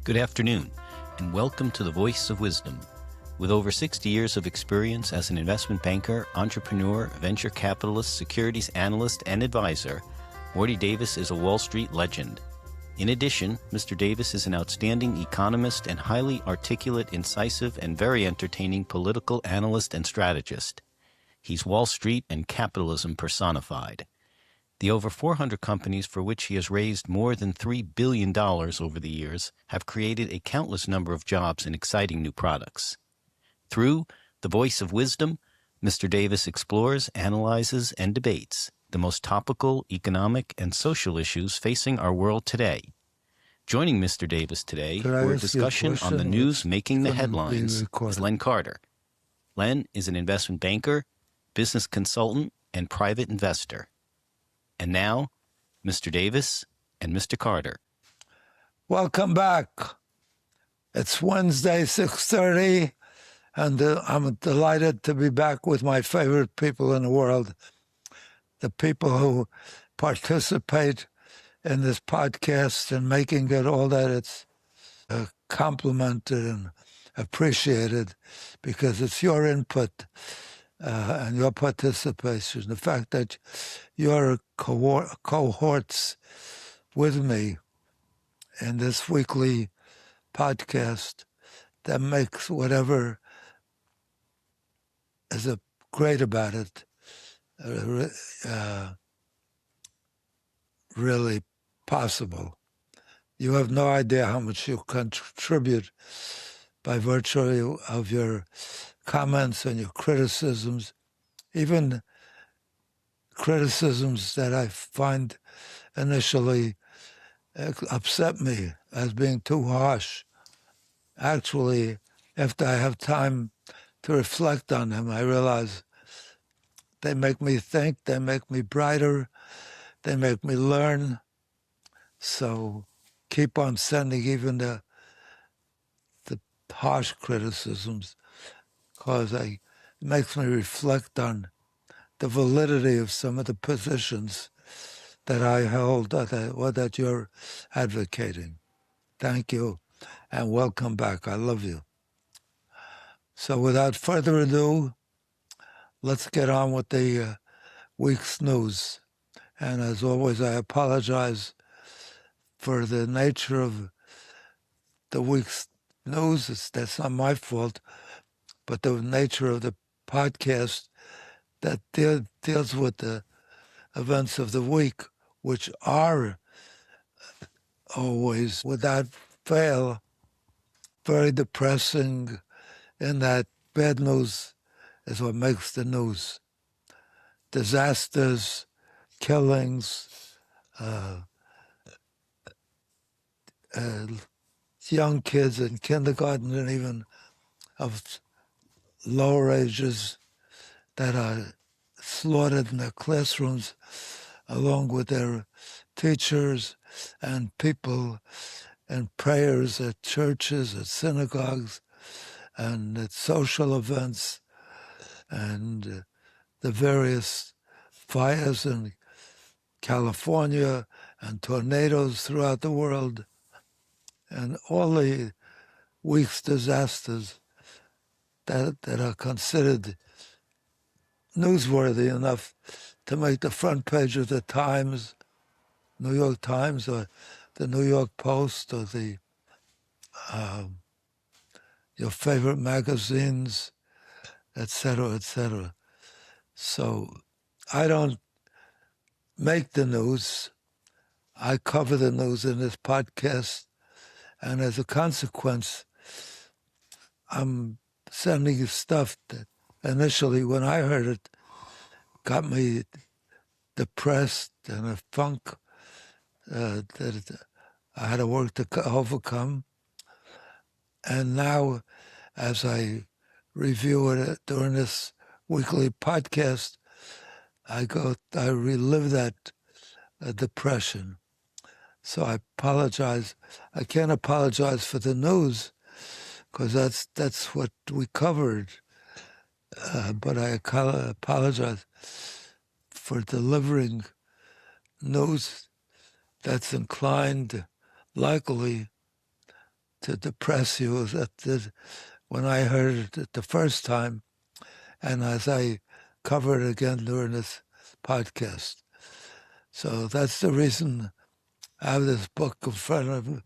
Good afternoon, and welcome to the Voice of Wisdom. With over 60 years of experience as an investment banker, entrepreneur, venture capitalist, securities analyst, and advisor, Morty Davis is a Wall Street legend. In addition, Mr. Davis is an outstanding economist and highly articulate, incisive, and very entertaining political analyst and strategist. He's Wall Street and capitalism personified. The over 400 companies for which he has raised more than $3 billion over the years have created a countless number of jobs and exciting new products. Through the Voice of Wisdom, Mr. Davis explores, analyzes, and debates the most topical economic and social issues facing our world today. Joining Mr. Davis today for a discussion on the news making the headlines is Len Carter. Len is an investment banker, business consultant, and private investor. And now, Mr. Davis and Mr. Carter. Welcome back. It's Wednesday, 6:30, and I'm delighted to be back with my favorite people in the world, the people who participate in this podcast and making it all that it's complimented and appreciated, because it's your input and your participation, the fact that you're cohorts with me in this weekly podcast that makes whatever is great about it really possible. You have no idea how much you contribute by virtue of your comments and your criticisms, even criticisms that I find initially upset me as being too harsh. Actually, after I have time to reflect on them, I realize they make me think, they make me brighter, they make me learn. So keep on sending even the harsh criticisms, because it makes me reflect on the validity of some of the positions that I hold or that you're advocating. Thank you, and welcome back. I love you. So without further ado, let's get on with the week's news. And as always, I apologize for the nature of the week's news. That's not my fault, but the nature of the podcast that deals with the events of the week, which are always, without fail, very depressing, in that bad news is what makes the news. Disasters, killings, young kids in kindergarten and even of lower ages that are slaughtered in their classrooms along with their teachers and people, and prayers at churches, at synagogues, and at social events, and the various fires in California and tornadoes throughout the world, and all the week's disasters that are considered newsworthy enough to make the front page of the Times, New York Times, or the New York Post, or the your favorite magazines, etc., etc. So I don't make the news. I cover the news in this podcast, and as a consequence, I'm sending you stuff that initially, when I heard it, got me depressed and a funk that I had to work to overcome. And now, as I review it during this weekly podcast, I relive that depression. So I apologize. I can't apologize for the news, because that's what we covered. But I apologize for delivering news that's inclined, likely, to depress you when I heard it the first time, and as I cover it again during this podcast. So that's the reason I have this book in front of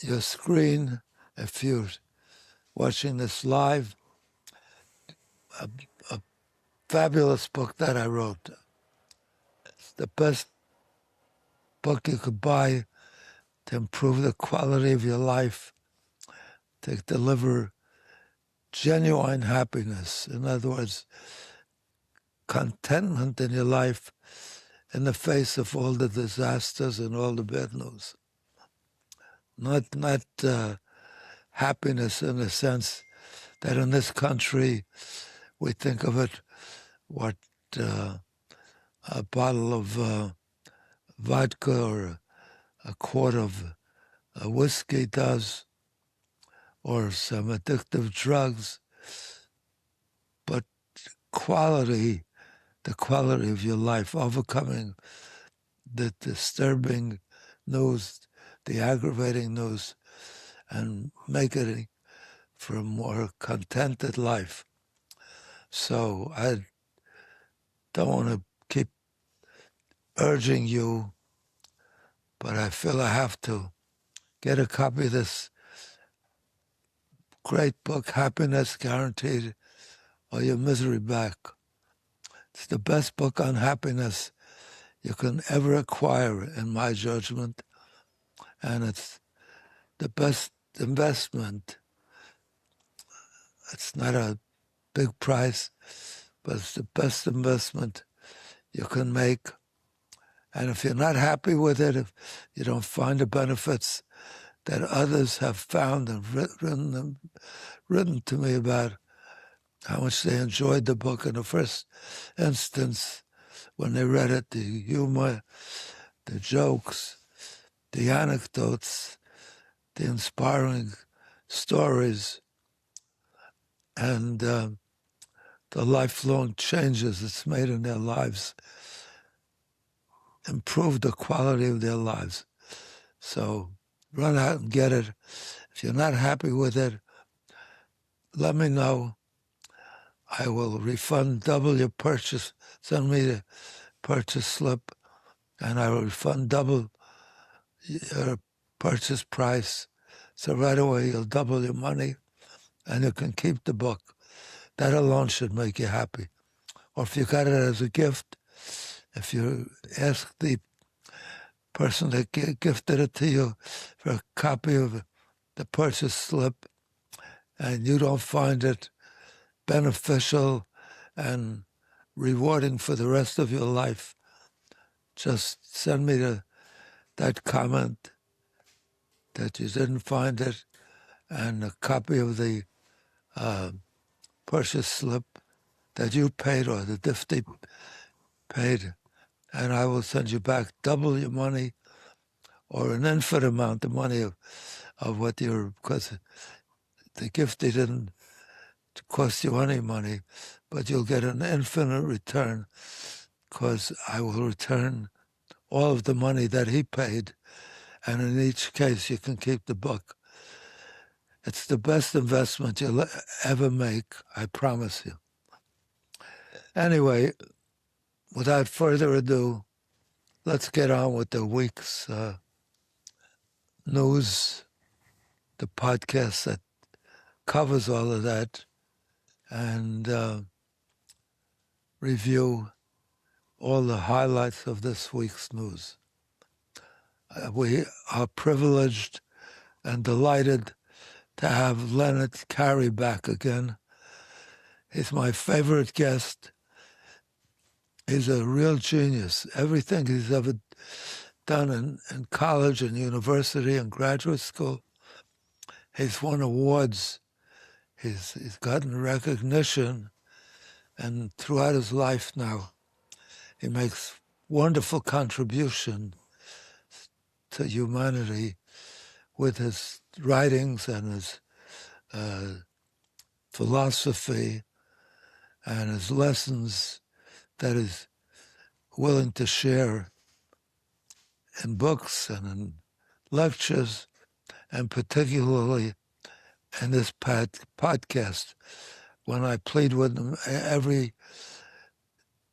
your screen. If you're watching this live, a fabulous book that I wrote. It's the best book you could buy to improve the quality of your life, to deliver genuine happiness. In other words, contentment in your life in the face of all the disasters and all the bad news. Not happiness in the sense that in this country we think of it what a bottle of vodka or a quart of whiskey does, or some addictive drugs, but the quality of your life, overcoming the disturbing news, the aggravating news, and making for a more contented life. So I don't want to keep urging you, but I feel I have to get a copy of this great book, Happiness Guaranteed or Your Misery Back. It's the best book on happiness you can ever acquire, in my judgment, and it's the best investment. It's not a big price, but it's the best investment you can make. And if you're not happy with it, if you don't find the benefits that others have found and written to me about how much they enjoyed the book in the first instance when they read it, the humor, the jokes, the anecdotes, the inspiring stories, and the lifelong changes it's made in their lives, improve the quality of their lives. So run out and get it. If you're not happy with it, let me know. I will refund double your purchase. Send me the purchase slip, and I will refund double your purchase price. So right away you'll double your money, and you can keep the book. That alone should make you happy. Or if you got it as a gift, if you ask the person that gifted it to you for a copy of the purchase slip, and you don't find it beneficial and rewarding for the rest of your life, just send me that comment that you didn't find it and a copy of the purchase slip that you paid or the giftee paid, and I will send you back double your money or an infinite amount of money of what because the giftee didn't cost you any money, but you'll get an infinite return because I will return all of the money that he paid, and in each case you can keep the book. It's the best investment you'll ever make, I promise you. Anyway, without further ado, let's get on with the week's news, the podcast that covers all of that, and review all the highlights of this week's news. We are privileged and delighted to have Len Carter back again. He's my favorite guest. He's a real genius. Everything he's ever done in college and university and graduate school, he's won awards. He's gotten recognition, and throughout his life now, he makes wonderful contribution to humanity with his writings and his philosophy and his lessons that he's willing to share in books and in lectures and particularly in this podcast, when I plead with him every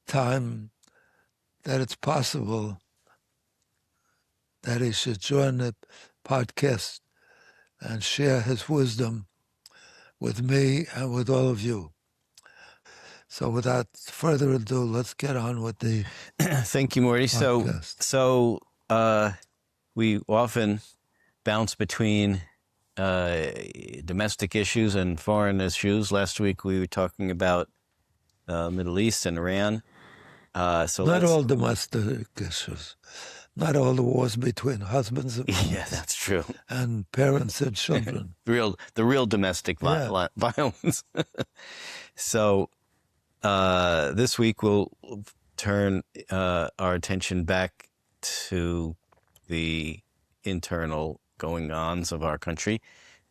time that it's possible that he should join the podcast and share his wisdom with me and with all of you. So without further ado, let's get on with the Thank you, Morty. podcast. So we often bounce between domestic issues and foreign issues. Last week we were talking about Middle East and Iran. Not all domestic issues. Not all the wars between husbands and wives. Yeah, that's true. And parents and children. The real domestic violence. So this week we'll turn our attention back to the internal going-ons of our country.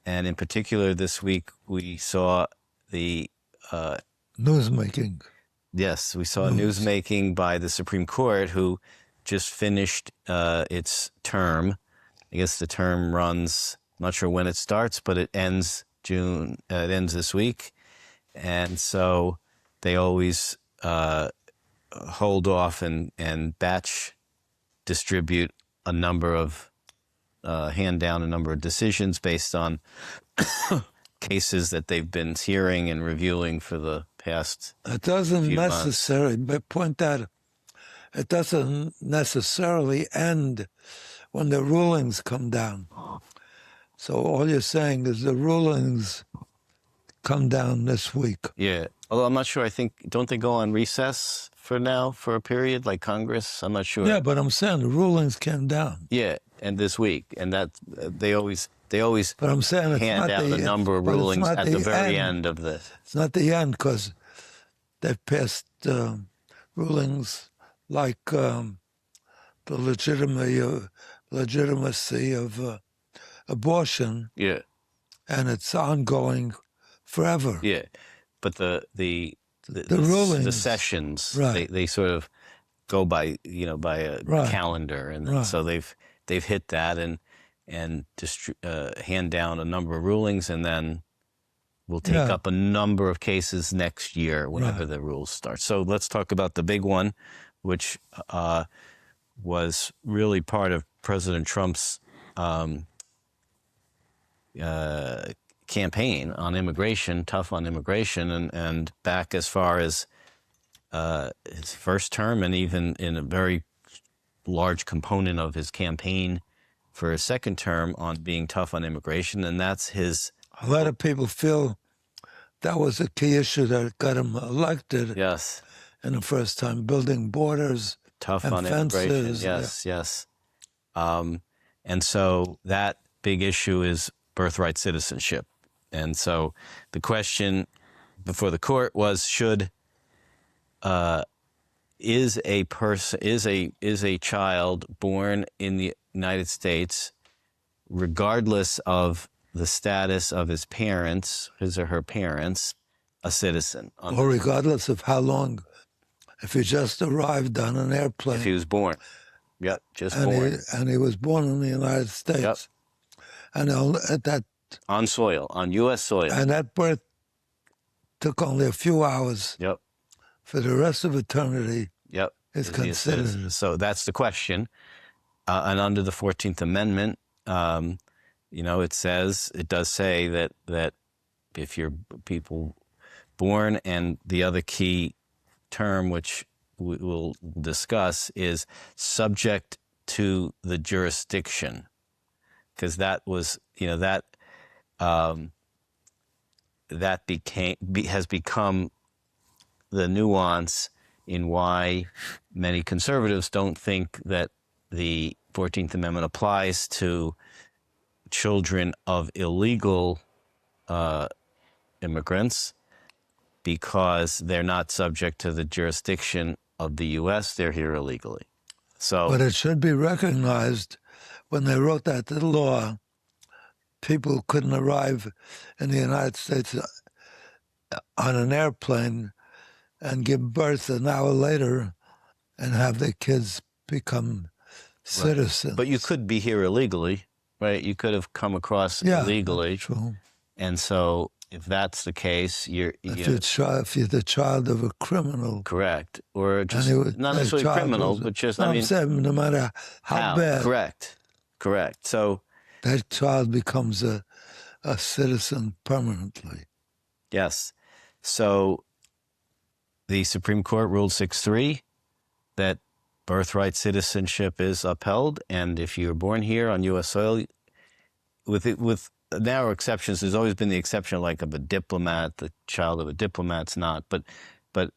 And in particular, this week we saw the... newsmaking. Yes, we saw newsmaking by the Supreme Court, who just finished its term. I guess the term runs, I'm not sure when it starts, but it ends June. It ends this week. And so they always hold off and batch distribute a number of, hand down a number of decisions based on cases that they've been hearing and reviewing for the past It doesn't few necessarily, but point out, it doesn't necessarily end when the rulings come down. So all you're saying is the rulings come down this week. Yeah. Although I'm not sure. I think, don't they go on recess for now for a period like Congress? I'm not sure. Yeah, but I'm saying the rulings came down. Yeah, and this week, and that they always But I'm saying it's hand not out the a number of but it's rulings not at the very end of the. It's not the end because they've passed rulings like the legitimacy of abortion, Yeah. and it's ongoing forever. Yeah, but the rulings, the sessions, right. they sort of go by by a Right. calendar, and Right. so they've hit that and hand down a number of rulings, and then we'll take Yeah. up a number of cases next year whenever Right. the rules start. So let's talk about the big one, which was really part of President Trump's campaign on immigration, tough on immigration, and back as far as his first term, and even in a very large component of his campaign for his second term on being tough on immigration, and that's his... A lot of people feel that was a key issue that got him elected Yes. in the first time, building borders, Tough and on fences. immigration, yes, yes. And so that big issue is birthright citizenship. And so the question before the court was, is a child born in the United States, regardless of the status of his parents, his or her parents, a citizen? Or regardless of how long, if he just arrived on an airplane. If he was born. Yep, just and born. and he was born in the United States. Yep. And at that... On soil, on U.S. soil. And that birth took only a few hours. Yep. For the rest of eternity. Yep. Is he a considered. citizen? So that's the question. And under the 14th Amendment, it does say that if you're people born, and the other key term, which we will discuss, is subject to the jurisdiction, because that was, has become the nuance in why many conservatives don't think that the 14th Amendment applies to children of illegal immigrants, because they're not subject to the jurisdiction of the U.S. They're here illegally. So, but it should be recognized when they wrote that law, people couldn't arrive in the United States on an airplane and give birth an hour later and have their kids become citizens. But you could be here illegally. right? You could have come across Yeah, illegally. that's true. And so if that's the case, If you're the child of a criminal, correct. Or and just not that necessarily child criminal, was, but just, no, I'm saying no matter how bad, correct. So, that child becomes a citizen permanently. yes. So the Supreme Court ruled 6-3 that birthright citizenship is upheld. And if you're born here on U.S. soil, with narrow exceptions, there's always been the exception like of a diplomat, the child of a diplomat's not. But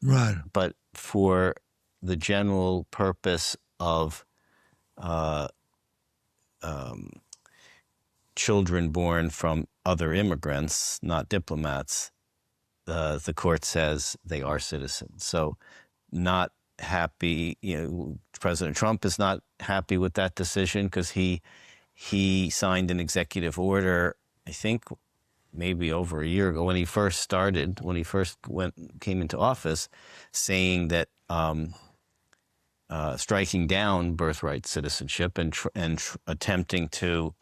Right. but for the general purpose of children born from other immigrants, not diplomats, the court says they are citizens. So not happy, President Trump is not happy with that decision because he signed an executive order, I think maybe over a year ago when he first came into office, saying that striking down birthright citizenship and attempting to,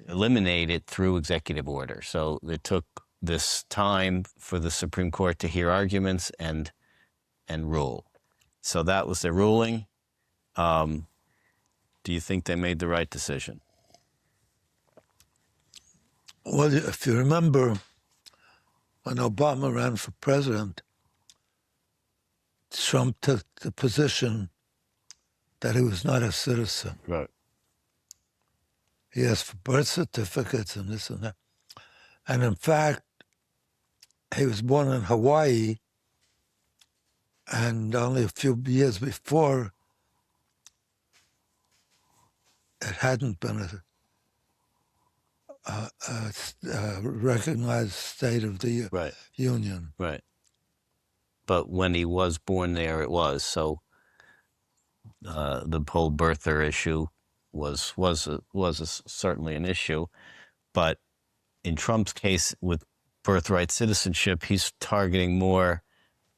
eliminate it through executive order. So it took this time for the Supreme Court to hear arguments and rule. So that was their ruling. Do you think they made the right decision? Well, if you remember, when Obama ran for president, Trump took the position that he was not a citizen. Right. He asked for birth certificates and this and that. And in fact, he was born in Hawaii, and only a few years before, it hadn't been a recognized state of the Union. Right. But when he was born there, it was. So the whole birther issue was certainly an issue. But in Trump's case with birthright citizenship, he's targeting more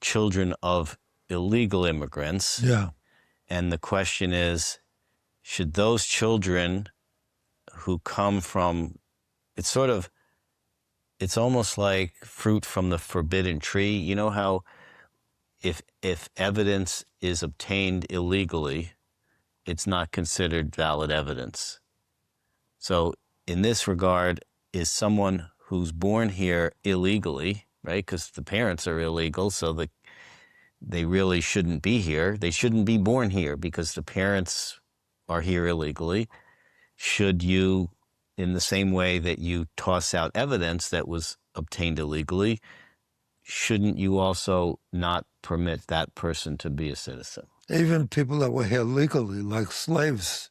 children of illegal immigrants. Yeah. And the question is, should those children who come from, it's almost like fruit from the forbidden tree. You know how if evidence is obtained illegally, it's not considered valid evidence. So in this regard, is someone who's born here illegally, right? Because the parents are illegal, so they really shouldn't be here. They shouldn't be born here because the parents are here illegally. Should you, in the same way that you toss out evidence that was obtained illegally, shouldn't you also not permit that person to be a citizen? Even people that were here legally, like slaves,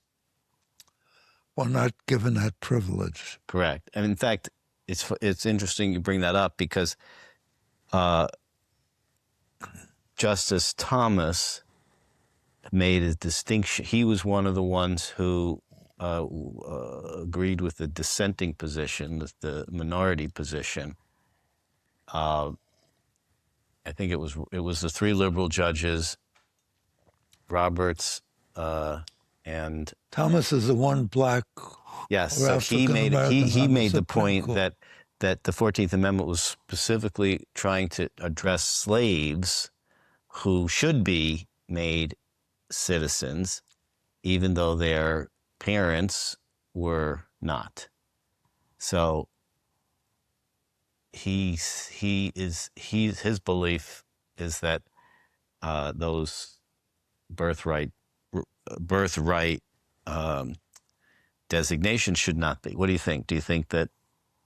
were not given that privilege. Correct. And in fact, it's interesting you bring that up because Justice Thomas made a distinction. He was one of the ones who agreed with the dissenting position, the minority position. I think it was the three liberal judges, and Thomas is the one black. Yes, so he made the point that the 14th Amendment was specifically trying to address slaves who should be made citizens, even though their parents were not. So his belief is that those birthright designation should not be. What do you think? Do you think that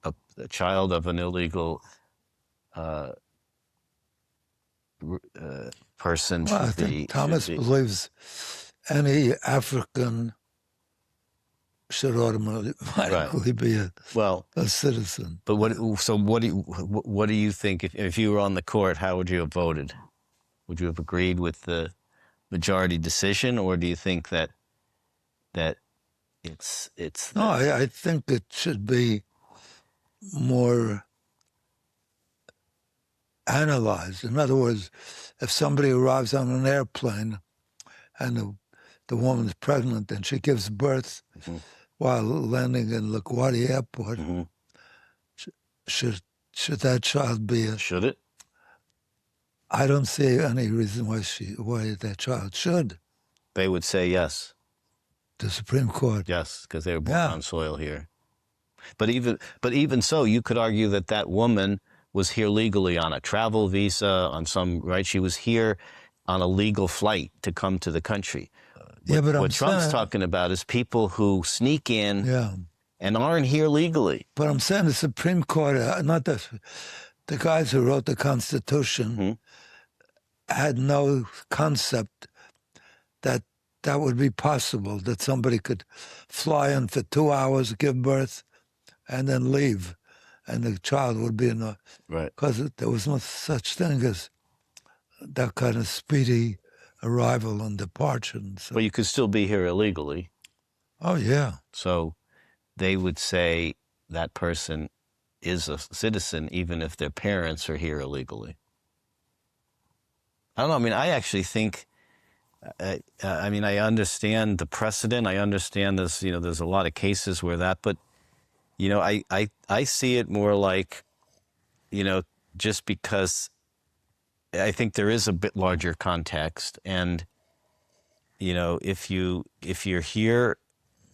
a child of an illegal person should I think Thomas believes any African should automatically be a citizen. But what do you think? If you were on the court, how would you have voted? Would you have agreed with the majority decision, or do you think that it's no? I think it should be more analyzed. In other words, if somebody arrives on an airplane and the the woman's pregnant and she gives birth while landing in LaGuardia Airport, should that child be Should it? I don't see any reason why that child should. They would say yes. The Supreme Court. Yes, because they were born on soil here. But even so, you could argue that that woman was here legally on a travel visa, on some, right? She was here on a legal flight to come to the country. What Trump's talking about is people who sneak in and aren't here legally. But I'm saying the Supreme Court, not the guys who wrote the Constitution, had no concept that would be possible, that somebody could fly in for 2 hours, give birth, and then leave, and the child would be in the... Right. Because there was no such thing as that kind of speedy arrival and departure. And so. But you could still be here illegally. Oh, yeah. So they would say that person is a citizen even if their parents are here illegally. I don't know. I mean, I actually think... I mean, I understand the precedent. I understand this, there's a lot of cases where that, but, I see it more like, just because I think there is a bit larger context. And, if you're here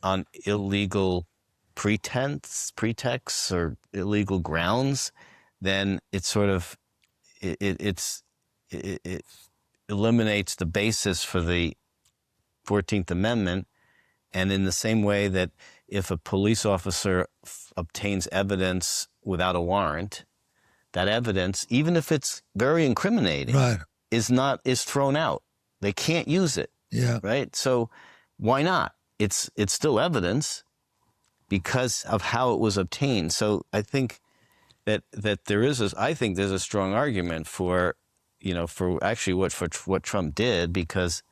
on illegal pretexts or illegal grounds, then it's sort of, it eliminates the basis for the 14th Amendment. And in the same way that if a police officer obtains evidence without a warrant, that evidence, even if it's very incriminating, is thrown out. They can't use it. Yeah. Right? So why not? It's still evidence because of how it was obtained. So I think that there's a strong argument for actually what Trump did, because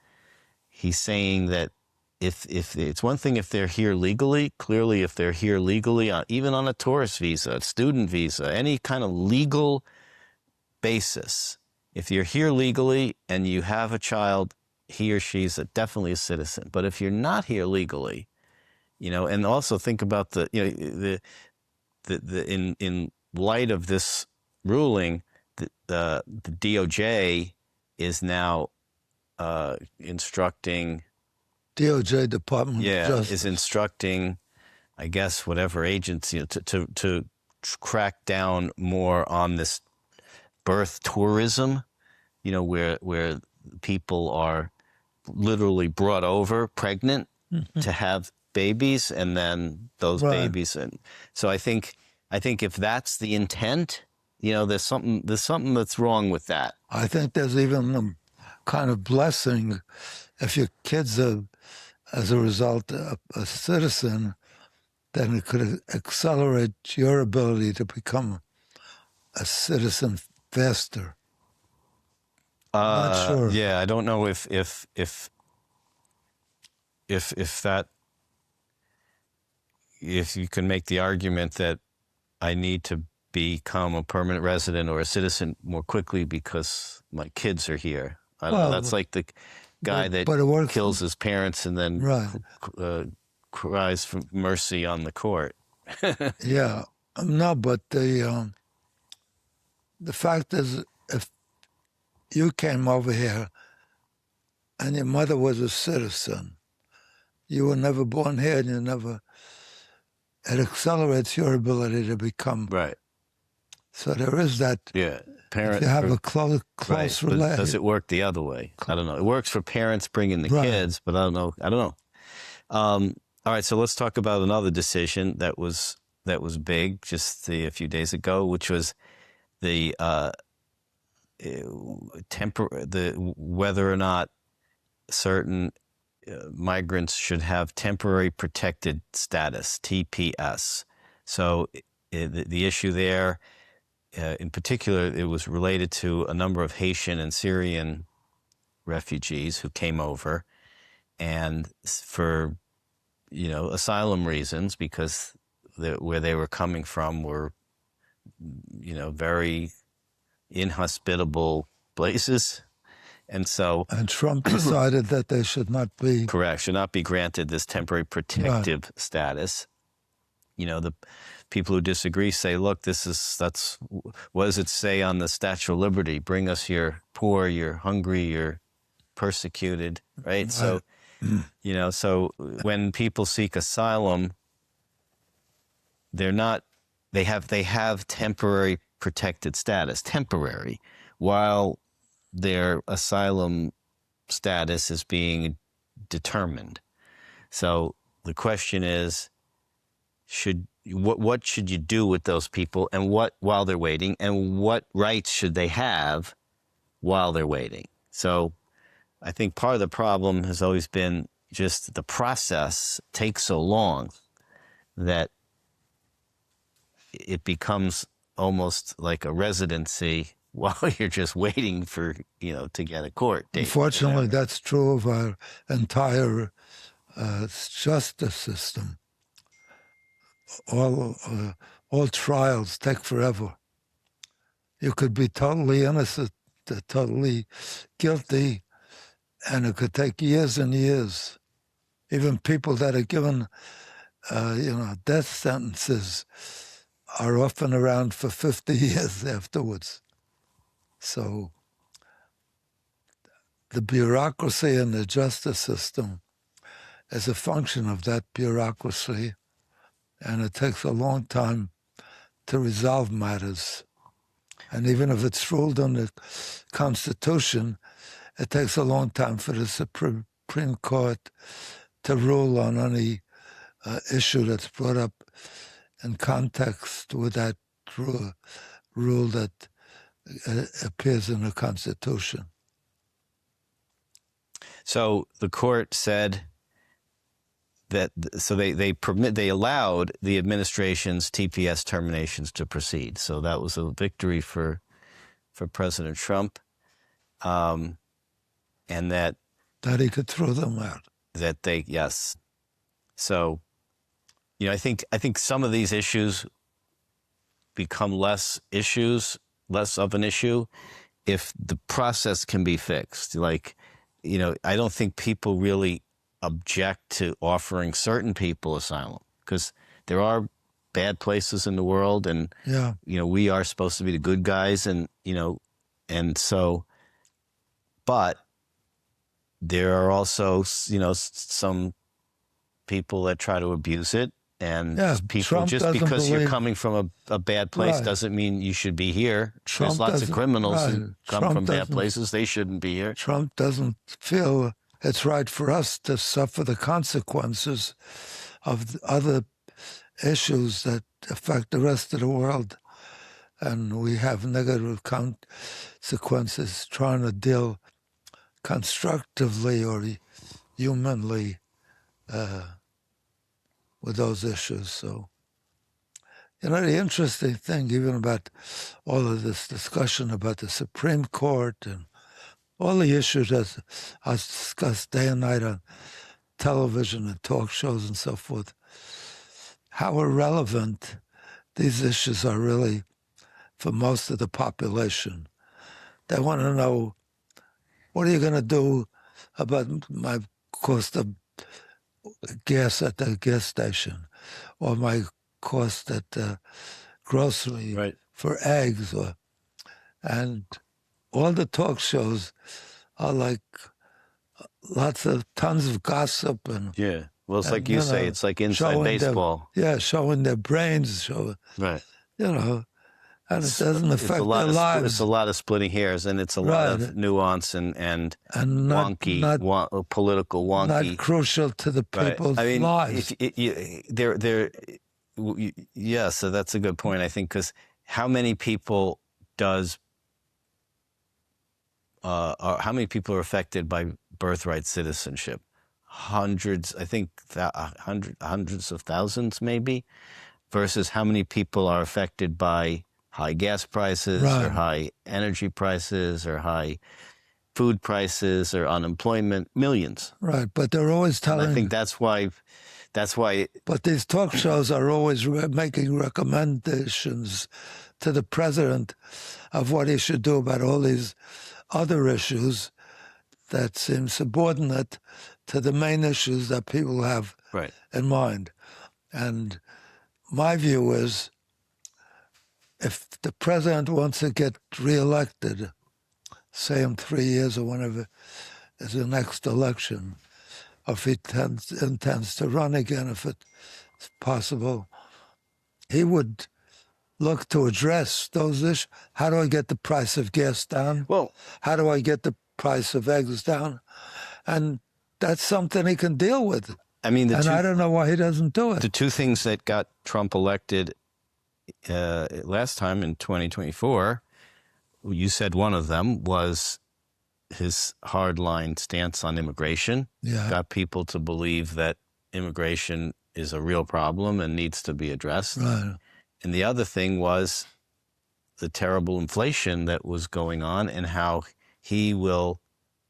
he's saying that if it's one thing if they're here legally, clearly if they're here legally, even on a tourist visa, a student visa, any kind of legal basis, if you're here legally and you have a child, he or she's definitely a citizen. But if you're not here legally, and also think about in light of this ruling, the DOJ is now instructing... DOJ, Department of Justice. Is instructing, I guess, whatever agency to crack down more on this birth tourism, where people are literally brought over pregnant to have babies, and then those babies. And so I think if that's the intent, there's something that's wrong with that. I think there's even a kind of blessing if your kids are, as a result, a citizen, then it could accelerate your ability to become a citizen faster. I'm not sure. Yeah, I don't know if you can make the argument that I need to become a permanent resident or a citizen more quickly because my kids are here. I don't know. That's like the guy that kills his parents and then cries for mercy on the court. Yeah. No, but the fact is, if you came over here and your mother was a citizen, you were never born here and it accelerates your ability to become. Right. So there is that. Yeah. Parent, if you have a close relationship. Does it work the other way? I don't know. It works for parents bringing the kids, but I don't know. All right, so let's talk about another decision that was big just a few days ago, which was the whether or not certain migrants should have temporary protected status, TPS. So the issue there, in particular, it was related to a number of Haitian and Syrian refugees who came over, and for asylum reasons, because where they were coming from were very inhospitable places, And so, And Trump decided that they should not be. correct, should not be granted this temporary protective status. You know, the people who disagree say, look, what does it say on the Statue of Liberty? Bring us your poor, your hungry, your persecuted, right? So, you know, so when people seek asylum, they have temporary protected status, temporary, while their asylum status is being determined. So the question is, what should you do with those people, and while they're waiting, and what rights should they have while they're waiting? So I think part of the problem has always been just the process takes so long that it becomes almost like a residency while you're just waiting for, to get a court date. Unfortunately, that's true of our entire justice system. All trials take forever. You could be totally innocent, totally guilty, and it could take years and years. Even people that are given, death sentences are often around for 50 years afterwards. So the bureaucracy in the justice system is a function of that bureaucracy, and it takes a long time to resolve matters. And even if it's ruled in the Constitution, it takes a long time for the Supreme Court to rule on any issue that's brought up in context with that rule that appears in the Constitution. So the court said that, so they allowed the administration's TPS terminations to proceed. So that was a victory for President Trump, and that he could throw them out. Yes. So, I think some of these issues become less of an issue if the process can be fixed. Like, I don't think people really object to offering certain people asylum, because there are bad places in the world, and we are supposed to be the good guys, and so, but there are also some people that try to abuse it, and people Trump just because you're coming from a bad place doesn't mean you should be here. Trump There's lots of criminals who come from bad places. They shouldn't be here. Trump doesn't feel it's right for us to suffer the consequences of other issues that affect the rest of the world. And we have negative consequences trying to deal constructively or humanly with those issues. So, the interesting thing, even about all of this discussion about the Supreme Court and all the issues that are discussed day and night on television and talk shows and so forth, how irrelevant these issues are really for most of the population. They want to know, what are you going to do about my cost of gas at the gas station, or my cost at the grocery for eggs, and all the talk shows are like tons of gossip and well, it's like you say, it's like inside baseball. Showing their brains, and it doesn't affect their lives. It's a lot of splitting hairs, and it's a lot of nuance and wonky, political wonky. Not crucial to the people's lives. So that's a good point, I think, because how many people are affected by birthright citizenship? Hundreds, I think, hundreds of thousands, maybe, versus how many people are affected by high gas prices or high energy prices or high food prices or unemployment. Millions. Right, but they're always telling... And I think that's why... But these talk shows are always making recommendations to the president of what he should do about all these other issues that seem subordinate to the main issues that people have Right. in mind. And my view is, if the president wants to get reelected, say in 3 years or whenever is the next election, or if he intends to run again, if it's possible, he would look to address those issues. How do I get the price of gas down? Well, How do I get the price of eggs down? And that's something he can deal with. I mean, I don't know why he doesn't do it. the two things that got Trump elected last time in 2024, you said one of them was his hardline stance on immigration. Yeah. Got people to believe that immigration is a real problem and needs to be addressed. Right. And the other thing was the terrible inflation that was going on and how he will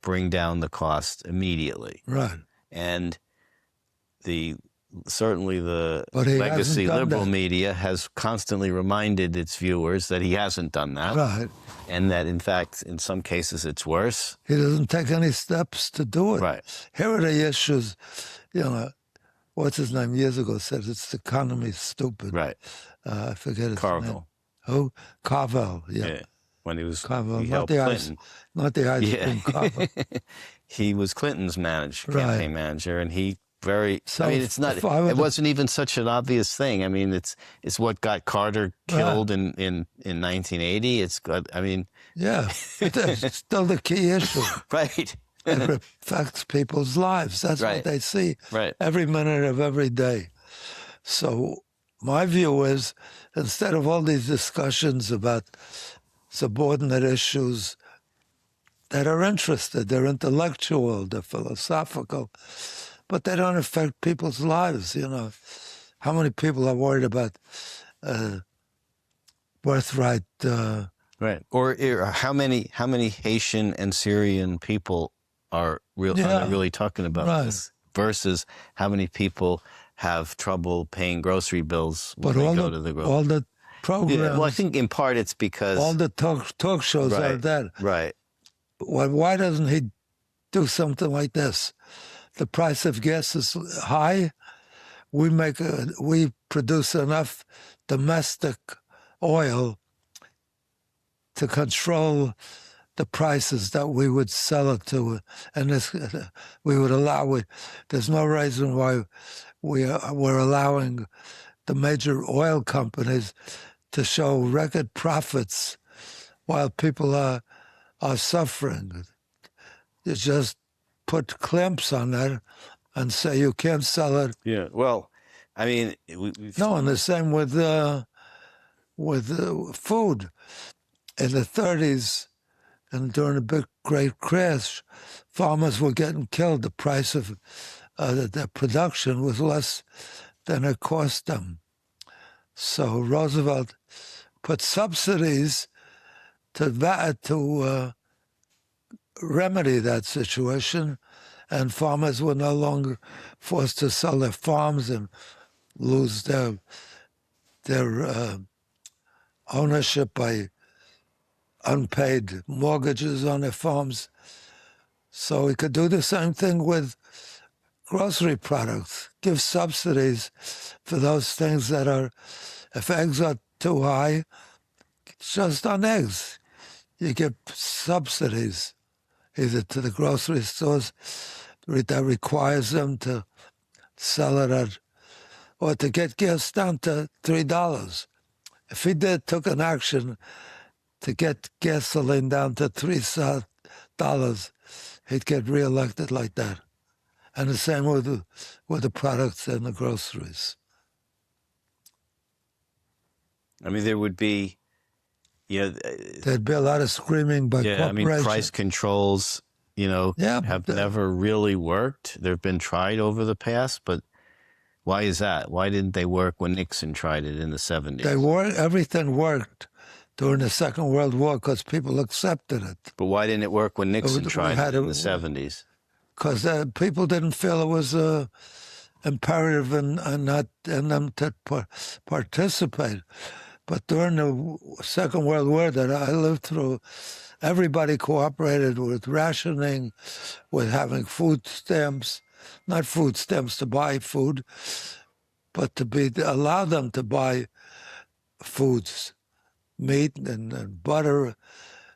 bring down the cost immediately. Right. And certainly the But he legacy hasn't done liberal that. media has constantly reminded its viewers that he hasn't done that. Right. And that, in fact, in some cases, it's worse. He doesn't take any steps to do it. Right. Here are the issues. What's his name years ago said it's the economy's stupid. Right. I forget his Carville. name. Who? Carville. Yeah. When he was Carville. he Not helped Clinton. the ice cream Carville. He was Clinton's campaign manager, and he So I mean, it's not. if I were It to- wasn't even such an obvious thing. I mean, it's what got Carter killed in 1980. It's got. I mean, Yeah. But that's still the key issue. right. It affects people's lives. That's Right. what they see Right. every minute of every day. So my view is, instead of all these discussions about subordinate issues that are interested, they're intellectual, they're philosophical, but they don't affect people's lives. How many people are worried about birthright? Right. Or how many Haitian and Syrian people are really talking about Right. this versus how many people have trouble paying grocery bills when they go to the grocery. all the programs, Yeah, well, I think in part it's because all the talk shows are Right. that. right. Well, why doesn't he do something like this? The price of gas is high. We produce enough domestic oil to control the prices that we would sell it to, and we would allow it. There's no reason why we're allowing the major oil companies to show record profits while people are suffering. You just put clamps on that and say you can't sell it. Yeah. Well, I mean, we've No, and the same with food. In the 30s and during the big great crash, farmers were getting killed. The price of their production was less than it cost them. So Roosevelt put subsidies to remedy that situation, and farmers were no longer forced to sell their farms and lose their ownership by unpaid mortgages on their farms. So we could do the same thing with grocery products, give subsidies for those things that are, if eggs are too high, just on eggs. You give subsidies either to the grocery stores that requires them to sell it at, or to get gas down to $3. If he took an action to get gasoline down to $3, he'd get reelected like that. And the same with the products and the groceries. I mean, there would be, There'd be a lot of screaming by I mean, corporations. price controls, have never really worked. They've been tried over the past, but why is that? Why didn't they work when Nixon tried it in the 70s? Everything worked during the Second World War because people accepted it. But why didn't it work when Nixon We tried had it in a- the 70s? Because people didn't feel it was imperative in them to participate. But during the Second World War that I lived through, everybody cooperated with rationing, with having food stamps, not food stamps to buy food, but allow them to buy foods, meat and butter.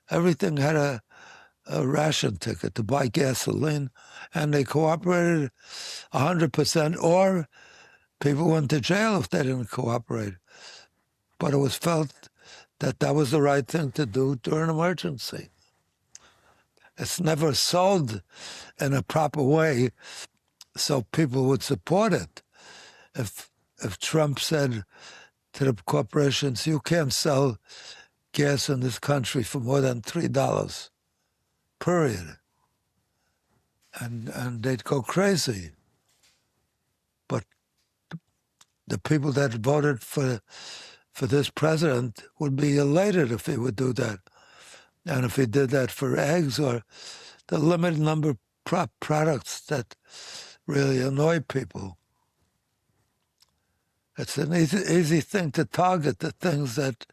Everything had a ration ticket to buy gasoline, and they cooperated 100%, or people went to jail if they didn't cooperate. But it was felt that that was the right thing to do during an emergency. It's never sold in a proper way so people would support it. If Trump said to the corporations, you can't sell gas in this country for more than $3, period. And they'd go crazy. But the people that voted for this president would be elated if he would do that. And if he did that for eggs or the limited number of products that really annoy people. It's an easy thing to target the things that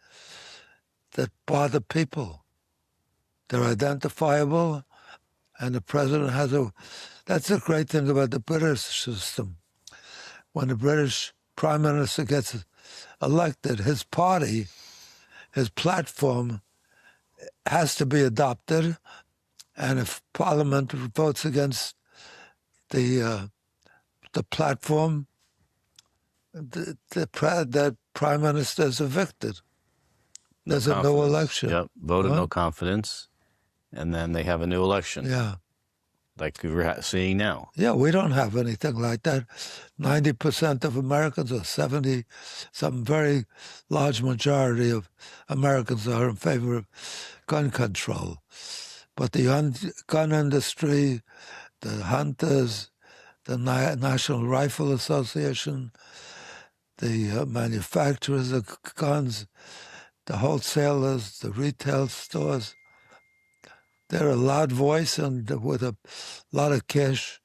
bother people. They're identifiable, and the president has that's the great thing about the British system. When the British prime minister gets elected, his party, his platform has to be adopted, and if Parliament votes against the platform, that prime minister is evicted. There's a new election. Yep, vote of no confidence, and then they have a new election. Yeah. Like we're seeing now. Yeah, we don't have anything like that. 90% of Americans, or 70, some very large majority of Americans are in favor of gun control. But the gun industry, the hunters, the National Rifle Association, the manufacturers of guns, the wholesalers, the retail stores, they're a loud voice and with a lot of cash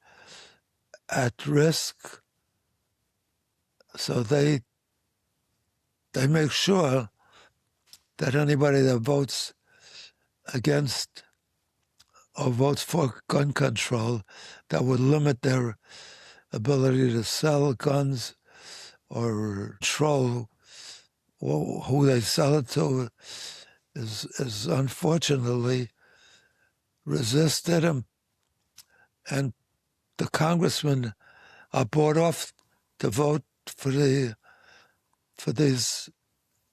at risk. So they make sure that anybody that votes against or votes for gun control that would limit their ability to sell guns or control who they sell it to is unfortunately resisted, and the congressmen are bought off to vote for these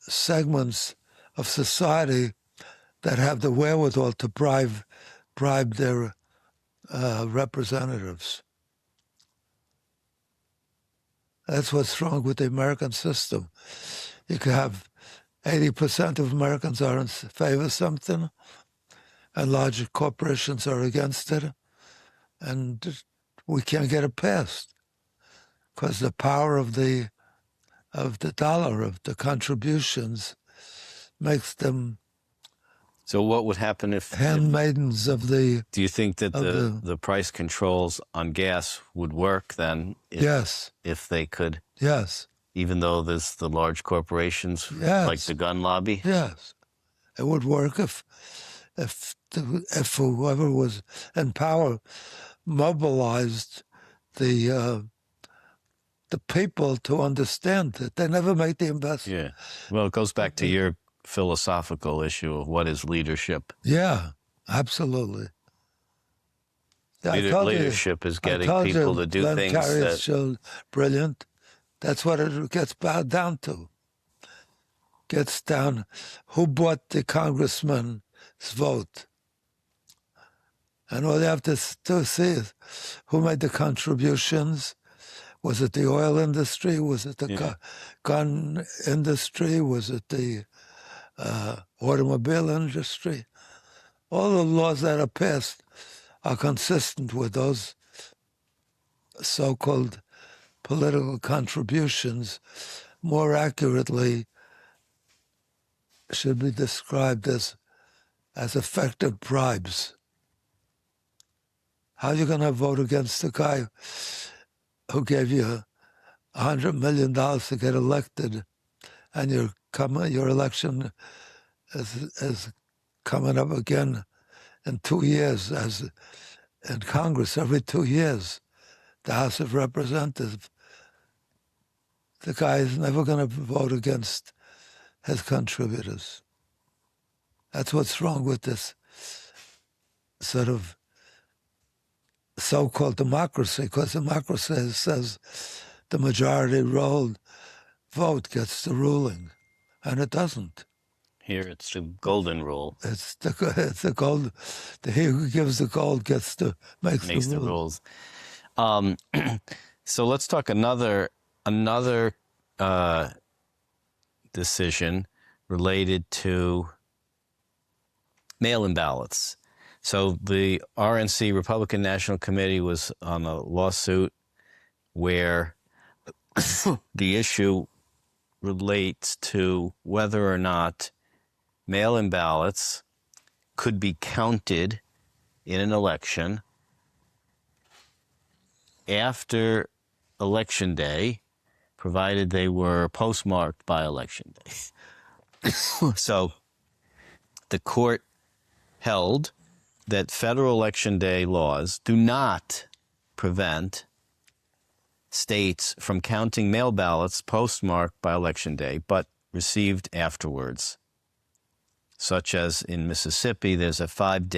segments of society that have the wherewithal to bribe their representatives. That's what's wrong with the American system. You can have 80% of Americans are in favor of something, and large corporations are against it, and we can't get it passed because the power of the dollar, of the contributions, makes them. So what would happen if handmaidens of the? Do you think that the price controls on gas would work then? Yes. If they could. Yes. Even though there's the large corporations, yes. like the gun lobby. Yes, it would work if whoever was in power mobilized the people to understand that they never make the investment. Yeah. Well, it goes back to your philosophical issue of what is leadership. Yeah, absolutely. Leadership is getting people to do Len things Carter that... is so brilliant. That's what it gets bowed down to. Gets down, who bought the congressman's vote? And all you have to see is who made the contributions. Was it the oil industry? Was it the gun industry? Was it the automobile industry? All the laws that are passed are consistent with those so-called political contributions. More accurately, should be described as effective bribes. How are you going to vote against the guy who gave you $100 million to get elected, and you're your election is coming up again in 2 years, as in Congress every 2 years, the House of Representatives. The guy is never going to vote against his contributors. That's what's wrong with this sort of so-called democracy, because democracy says the majority vote gets the ruling, and it doesn't. Here it's the golden rule. It's the gold. He who gives the gold makes the rules. So let's talk another decision related to mail-in ballots. So the RNC, Republican National Committee, was on a lawsuit where the issue relates to whether or not mail-in ballots could be counted in an election after Election Day, provided they were postmarked by Election Day. So the court held that federal Election Day laws do not prevent states from counting mail ballots postmarked by Election Day, but received afterwards. Such as in Mississippi, there's a 5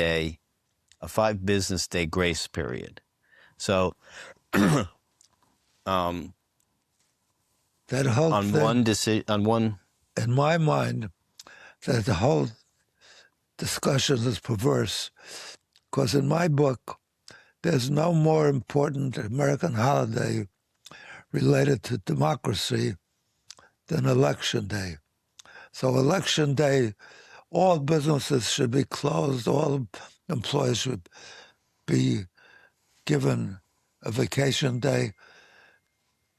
business day grace period. So, that whole on thing, one decision, in my mind, that the whole discussion is perverse, because in my book, there's no more important American holiday related to democracy than Election Day. So Election Day, all businesses should be closed, all employees should be given a vacation day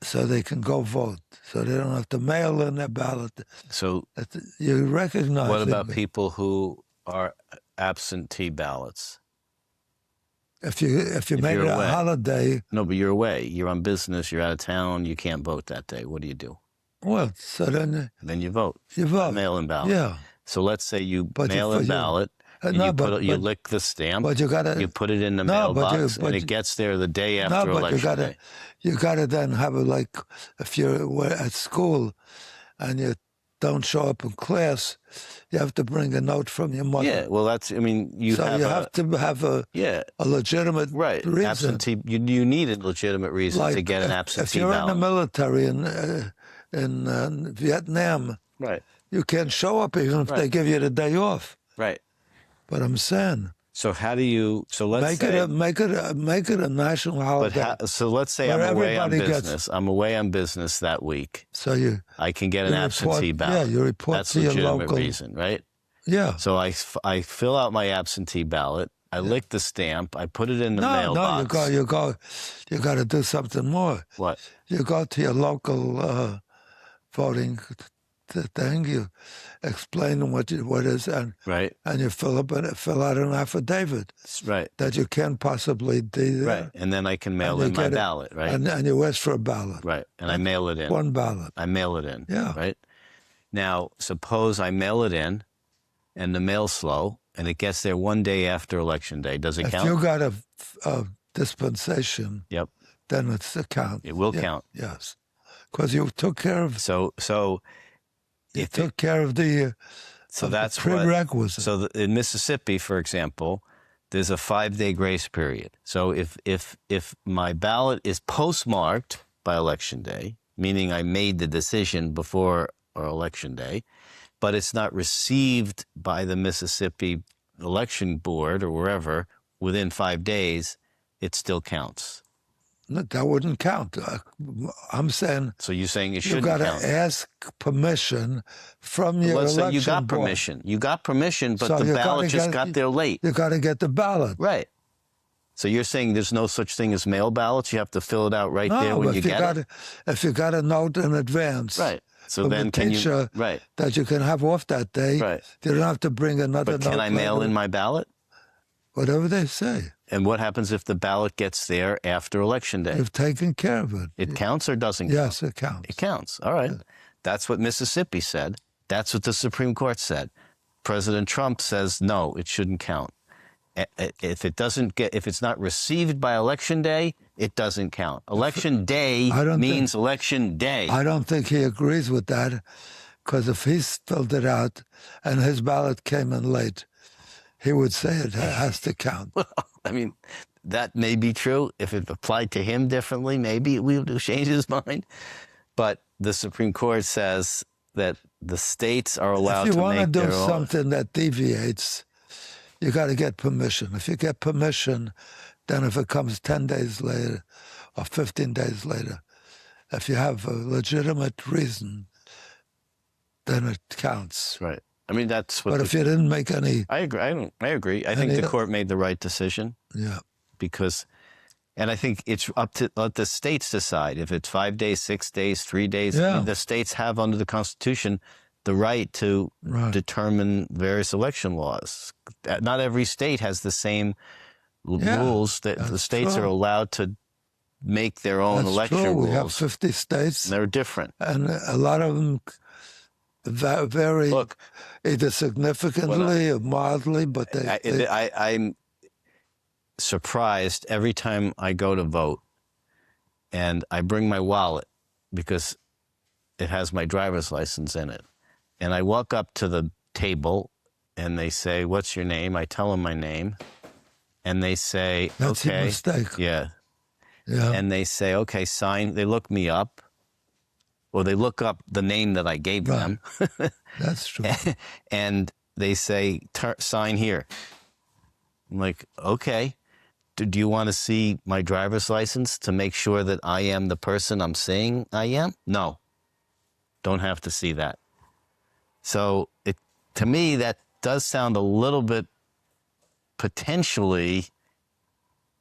so they can go vote, so they don't have to mail in their ballot. So you recognize what about it. people who are absentee ballots? If you make it a holiday... No, but you're away. You're on business, you're out of town, you can't vote that day. What do? Well, so then... Then you vote. You vote. Mail-in ballot. Yeah. So let's say you mail a ballot, and you lick the stamp, but you put it in the mailbox, and it gets there the day after Election Day. You got to then have it like if you're at school and you don't show up in class, you have to bring a note from your mother. Yeah, well, you have to have a legitimate reason. Absentee, you need a legitimate reason to get an absentee ballot. If you're in the military in Vietnam, right, you can't show up even if they give you the day off. Right. But I'm saying. So how do you? So let's make it a national holiday. So let's say I'm away on business. I'm away on business that week. So I can get an absentee ballot. Yeah, you report That's to your legitimate local reason, right? Yeah. So I fill out my absentee ballot. I lick the stamp. I put it in the mailbox. No, you got to do something more. What? You go to your local voting thing. You explain what is, and you fill out an affidavit. Right. That you can't possibly do that. Right. And then I can mail in my ballot. Right. And you ask for a ballot. Right. And I mail it in. One ballot. I mail it in. Yeah. Right. Now, suppose I mail it in, and the mail's slow, and it gets there one day after Election Day. Does it count? If you got a dispensation, then it's a count. It will count. Yes, because you took care of. So you took care of the. So that's prerequisite. So in Mississippi, for example, there's a 5-day grace period. So if my ballot is postmarked by Election Day, meaning I made the decision before Election Day, but it's not received by the Mississippi Election Board or wherever within 5 days, it still counts. No, that wouldn't count. I'm saying. So you're saying it shouldn't count. You got to ask permission from your election board. You got permission. You got permission, but the ballot just got there late. You got to get the ballot. Right. So you're saying there's no such thing as mail ballots? You have to fill it out there when you get it? If you got a note in advance. Right. So then can you... Right. That you can have off that day. Right. You don't have to bring another note. But can I mail in my ballot? Whatever they say. And what happens if the ballot gets there after Election Day? You've taken care of it. It counts or doesn't count? Yes, it counts. It counts. All right. Yeah. That's what Mississippi said. That's what the Supreme Court said. President Trump says, no, it shouldn't count. If it's not received by election day, it doesn't count. Election day means election day. I don't think he agrees with that, because if he's filled it out and his ballot came in late, he would say it has to count. Well, I mean, that may be true. If it applied to him differently, maybe we would change his mind. But the Supreme Court says that the states are allowed to make their own. If you want to do something that deviates, you got to get permission. If you get permission, then if it comes 10 days later or 15 days later, if you have a legitimate reason, then it counts. Right. I mean, that's what. But if you didn't make any, I agree. I agree. I think the court made the right decision. Yeah. And I think it's up to let the states decide if it's 5 days, 6 days, 3 days. Yeah. I mean, the states have under the Constitution the right to determine various election laws. Not every state has the same rules. That the states are allowed to make their own election rules. We have 50 states. And they're different. And a lot of them vary either significantly or mildly, but I'm surprised every time I go to vote and I bring my wallet because it has my driver's license in it. And I walk up to the table and they say, "What's your name?" I tell them my name. And they say, That's okay. a mistake. Yeah. Yeah. And they say, okay, sign. They look me up. Or they look up the name that I gave them. That's true. And they say, sign here. I'm like, okay. Do you want to see my driver's license to make sure that I am the person I'm saying I am? No. Don't have to see that. So to me, that does sound a little bit potentially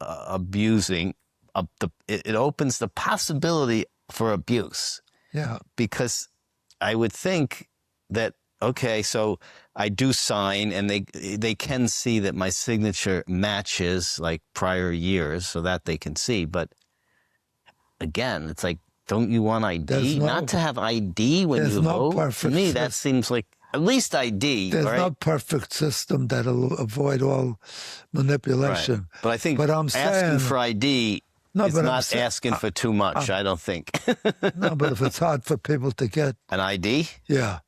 abusing. It opens the possibility for abuse. Yeah. Because I would think that, okay, so I do sign and they can see that my signature matches like prior years so that they can see. But again, it's like, don't you want ID? Not to have ID when you vote? To me, that seems like at least ID. There's no perfect system that'll avoid all manipulation. Right. But I think asking for ID is not asking for too much, I don't think. No, but if it's hard for people to get an ID? Yeah.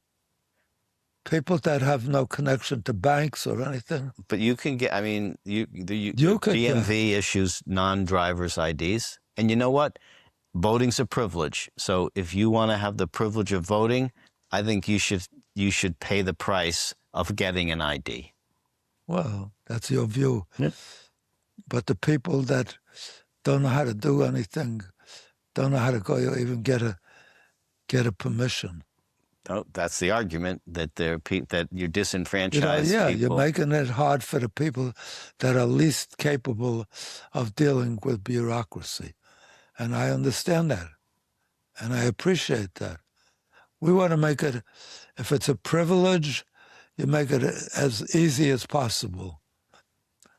People that have no connection to banks or anything. But you can get, I mean, DMV issues non-driver's IDs. And you know what? Voting's a privilege. So if you want to have the privilege of voting, I think you should pay the price of getting an ID. Well, that's your view. Yeah. But the people that don't know how to do anything, don't know how to go even get a permission. Oh, that's the argument that that you're disenfranchised. Yeah, people. You're making it hard for the people that are least capable of dealing with bureaucracy. And I understand that. And I appreciate that. We want to make it, if it's a privilege, you make it as easy as possible.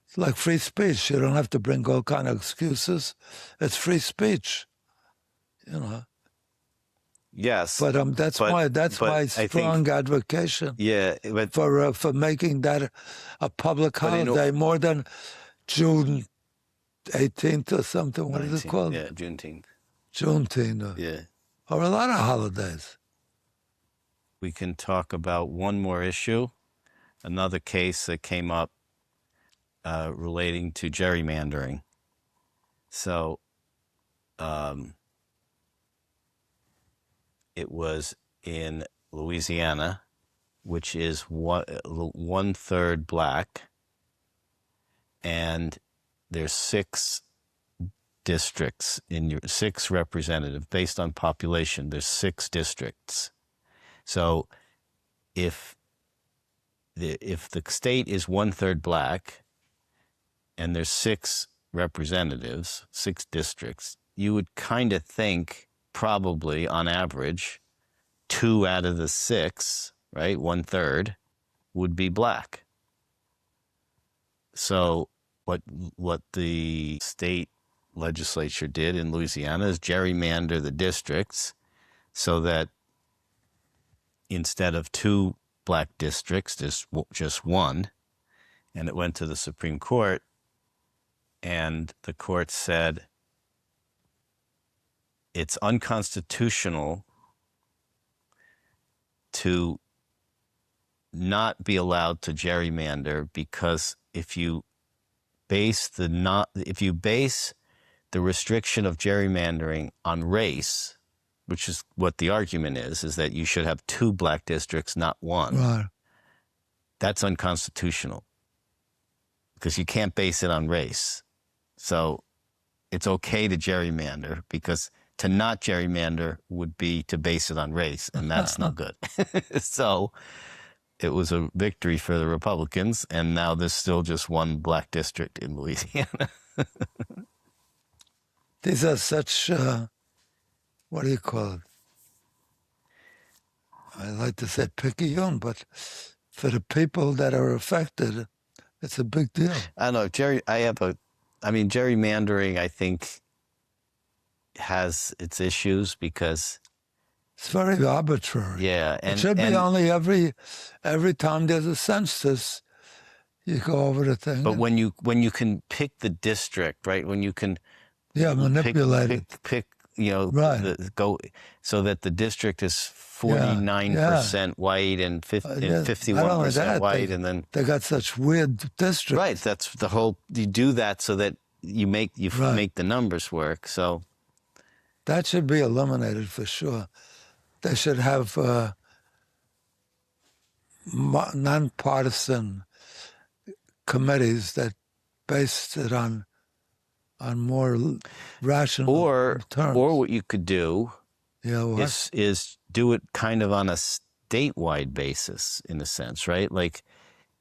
It's like free speech. You don't have to bring all kind of excuses. It's free speech, you know. Yes, but that's my strong advocation. Yeah, for making that a public holiday more than June 18th or something. What is it called? Yeah, Juneteenth. Juneteenth. Yeah, or a lot of holidays. We can talk about one more issue, another case that came up relating to gerrymandering. So. It was in Louisiana, which is one-third black, and there's 6 districts in your 6 representatives based on population. There's 6 districts. So if the state is 1/3 black, and there's 6 representatives, 6 districts, you would kind of think. Probably, on average, 2 out of the 6, right, 1/3, would be black. So what the state legislature did in Louisiana is gerrymander the districts so that instead of 2 black districts, there's just one. And it went to the Supreme Court, and the court said it's unconstitutional to not be allowed to gerrymander, because if you base the restriction of gerrymandering on race, which is what the argument is that you should have 2 black districts, not 1. Right. That's unconstitutional because you can't base it on race. So it's okay to gerrymander, because to not gerrymander would be to base it on race, and that's not good. So it was a victory for the Republicans, and now there's still just 1 black district in Louisiana. These are such, what do you call it? I like to say picayune, but for the people that are affected, it's a big deal. I don't know, gerrymandering, I think, has its issues because it's very arbitrary. Yeah, it should be only every time there's a census, you go over the thing. But when you can pick the district, right? When you can manipulate it. Pick right. Go so that the district is 49% white and 51% white, and then they got such weird districts. Right, that's the whole. You do that so that you make the numbers work. So that should be eliminated for sure. They should have nonpartisan committees that based it on more rational terms. Or what you could do is do it kind of on a statewide basis, in a sense, right? Like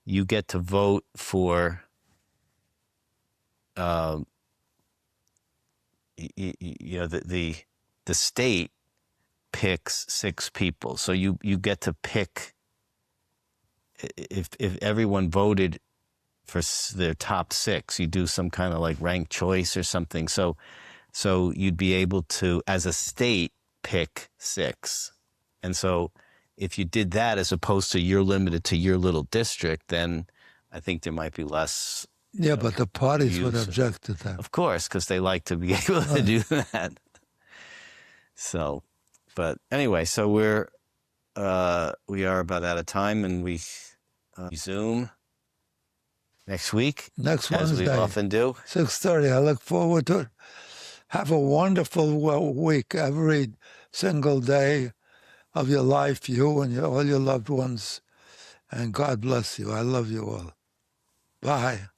you get to vote for the state picks 6 people. So you get to pick, if everyone voted for their top 6, you do some kind of like ranked choice or something. So you'd be able to, as a state, pick 6. And so if you did that, as opposed to you're limited to your little district, then I think there might be less. Yeah, but the parties would object to that. Of course, because they like to be able to do that. So, but anyway, so we are about out of time, and we resume next week. Next Wednesday, as we often do. 6:30. I look forward to it. Have a wonderful week every single day of your life, you and all your loved ones. And God bless you. I love you all. Bye.